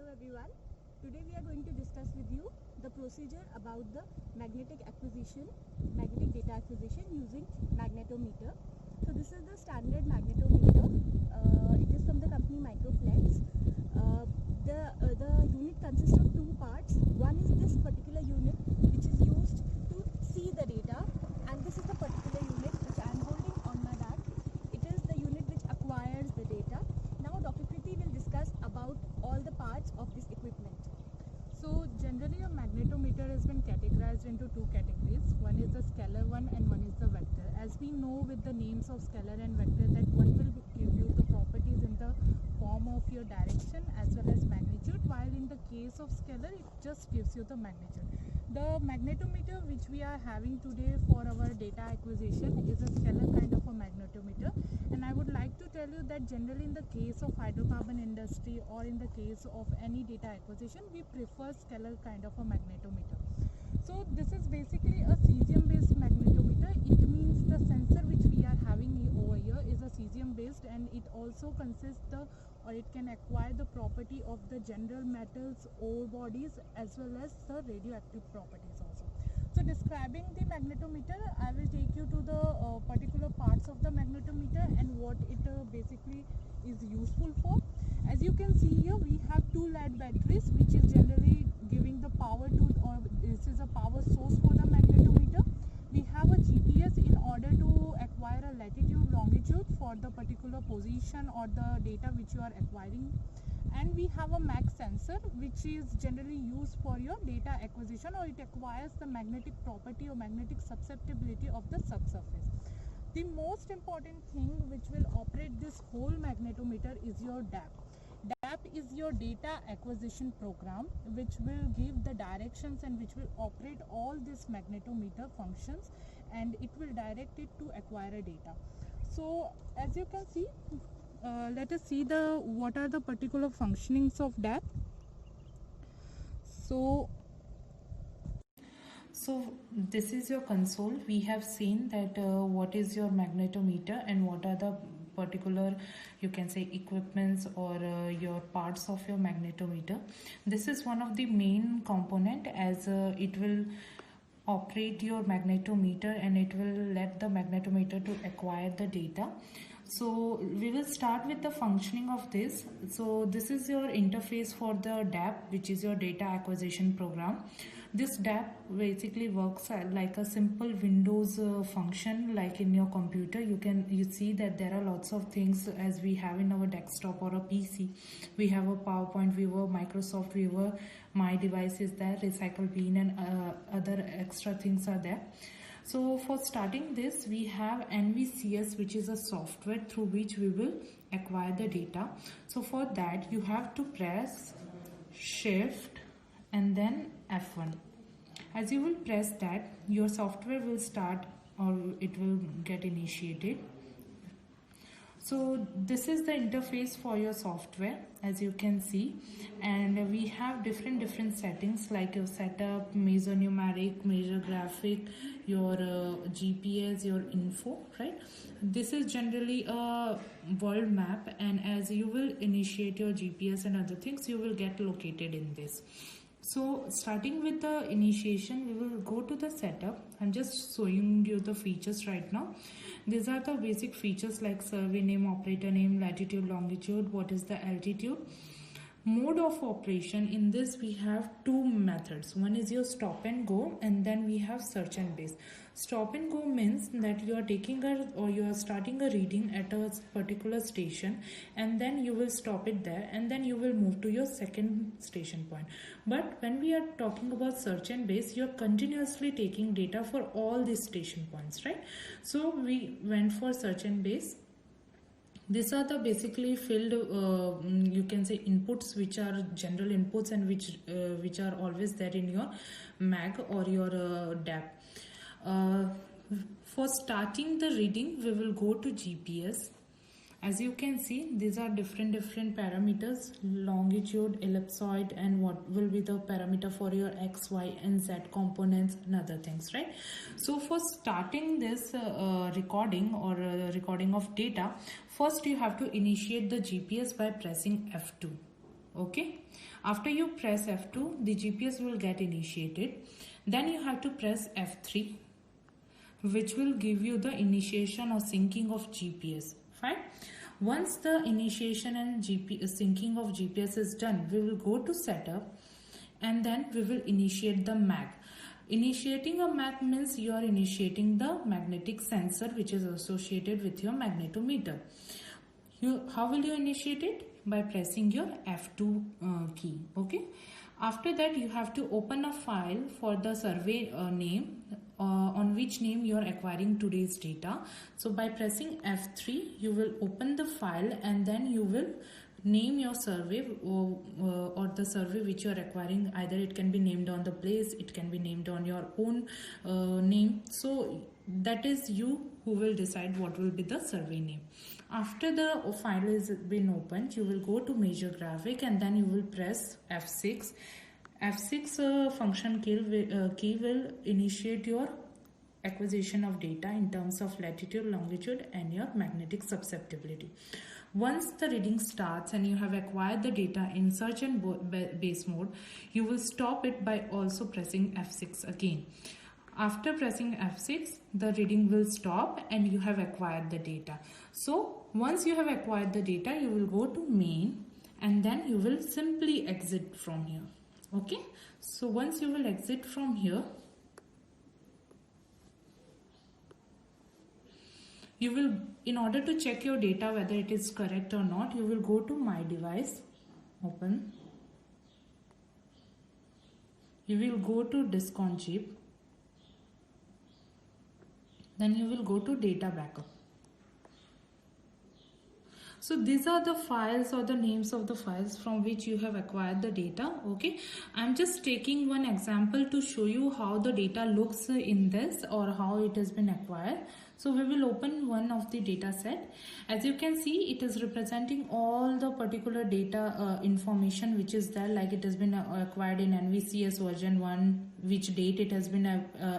everyone. Today we are going to discuss with you the procedure about the magnetic data acquisition using magnetometer. So this is the standard magnetometer. It is from the company Microflex. The unit consists of two parts. One is this particular unit which is used to see the data, and this is the particular unit which I am holding on my back. It is the unit which acquires the data. Now Dr. Kriti will discuss about all the parts of this equipment. So generally a magnetometer has been categorized into two categories. One is the scalar one and one is the vector. As we know with the names of scalar and vector that one will give you the properties in the form of your direction as well as magnitude, while in the case of scalar it just gives you the magnitude. The magnetometer which we are having today for our data acquisition is a scalar kind of a magnetometer, and I would like to tell you that generally in the case of hydrocarbon industry or in the case of any data acquisition, we prefer scalar kind of a magnetometer. So this is basically a cesium based magnetometer. It means the sensor which we are having over here is a cesium based, and it also consists it can acquire the property of the general metals, ore bodies as well as the radioactive properties also. So describing the magnetometer, I will take you to the particular parts of the magnetometer and what it basically is useful for. As you can see here, we have two lead batteries which is generally giving the power to, or this is a power source for the magnetometer. We have a GPS in order to acquire a latitude, longitude for the particular position or the data which you are acquiring. And we have a Mach sensor which is generally used for your data acquisition, or it acquires the magnetic property or magnetic susceptibility of the subsurface. The most important thing which will operate this whole magnetometer is your DAP. DAP is your data acquisition program which will give the directions and which will operate all this magnetometer functions, and it will direct it to acquire a data. So as you can see, let us see what are the particular functionings of DAP. So this is your console. We have seen that what is your magnetometer and what are the particular, you can say, equipments or your parts of your magnetometer. This is one of the main component, as it will operate your magnetometer and it will let the magnetometer to acquire the data. So we will start with the functioning of this. So this is your interface for the DAP, which is your data acquisition program. This DAP basically works like a simple Windows function, like in your computer. You see that there are lots of things as we have in our desktop or a PC. We have a PowerPoint viewer, Microsoft viewer, My Device is there, Recycle Bean, and other extra things are there. So for starting this, we have NVCS, which is a software through which we will acquire the data. So for that, you have to press Shift and then F1. As you will press that, your software will start, or it will get initiated. So this is the interface for your software, as you can see, and we have different settings like your setup, measure numeric, measure graphic, your GPS, your info, right? This is generally a world map, and as you will initiate your GPS and other things, you will get located in this. So starting with the initiation, we will go to the setup. I'm just showing you the features right now. These are the basic features like survey name, operator name, latitude, longitude, what is the altitude. Mode of operation, in this we have two methods. One is your stop and go, and then we have search and base. Stop and go means that you are taking you are starting a reading at a particular station, and then you will stop it there, and then you will move to your second station point. But when we are talking about search and base, you are continuously taking data for all these station points, right? So we went for search and base. These are the basically filled, you can say, inputs, which are general inputs and which are always there in your MAG or your DAP. For starting the reading, we will go to GPS. As you can see, these are different parameters: longitude, ellipsoid, and what will be the parameter for your X, Y, and Z components and other things, right? So for starting this recording or recording of data, first you have to initiate the GPS by pressing F2. Okay, after you press F2, the GPS will get initiated. Then you have to press F3, which will give you the initiation or syncing of GPS. Fine. Once the initiation and syncing of GPS is done, we will go to setup and then we will initiate the mag. Initiating a mag means you are initiating the magnetic sensor which is associated with your magnetometer. How will you initiate it? By pressing your F2 key. Okay. After that, you have to open a file for the survey name on which name you are acquiring today's data. So by pressing F3, you will open the file and then you will name your survey or the survey which you are acquiring. Either it can be named on the place, it can be named on your own name. So that is you who will decide what will be the survey name. After the file is been opened, you will go to measure graphic and then you will press F6. F6 function key will initiate your acquisition of data in terms of latitude, longitude and your magnetic susceptibility. Once the reading starts and you have acquired the data in search and base mode, you will stop it by also pressing F6 again. After pressing F6, the reading will stop and you have acquired the data. So once you have acquired the data, you will go to main and then you will simply exit from here. Okay. So once you will exit from here, you will, in order to check your data whether it is correct or not, you will go to my device, open. You will go to disk on chip. Then you will go to data backup. So these are the files or the names of the files from which you have acquired the data. Okay, I'm just taking one example to show you how the data looks in this or how it has been acquired. So we will open one of the data set. As you can see, it is representing all the particular data information which is there, like it has been acquired in NVCS version 1, which date it has been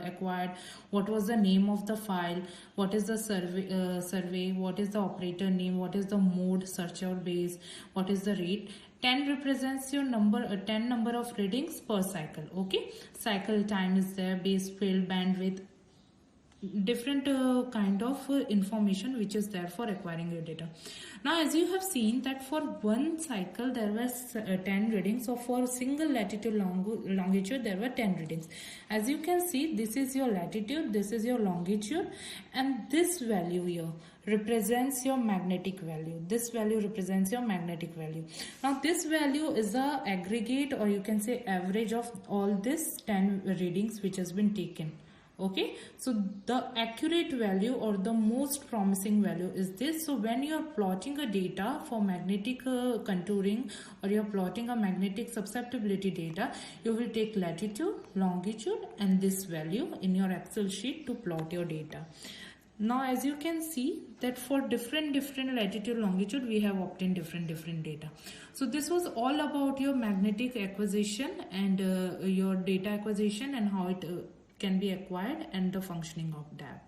acquired, what was the name of the file, what is the survey, what is the operator name, what is the mode, search or base, what is the rate. 10 represents your number, 10 number of readings per cycle. Okay, cycle time is there, base field, bandwidth, different kind of information which is there for acquiring your data. Now as you have seen that for one cycle there were 10 readings, so for single latitude longitude there were 10 readings. As you can see, this is your latitude, this is your longitude, and this value here represents your magnetic value. This value represents your magnetic value. Now this value is the aggregate, or you can say average, of all this 10 readings which has been taken. Okay, so the accurate value or the most promising value is this. So when you are plotting a data for magnetic contouring, or you are plotting a magnetic susceptibility data, you will take latitude, longitude and this value in your Excel sheet to plot your data. Now as you can see that for different latitude, longitude, we have obtained different data. So this was all about your magnetic acquisition and your data acquisition and how it can be acquired and the functioning of that.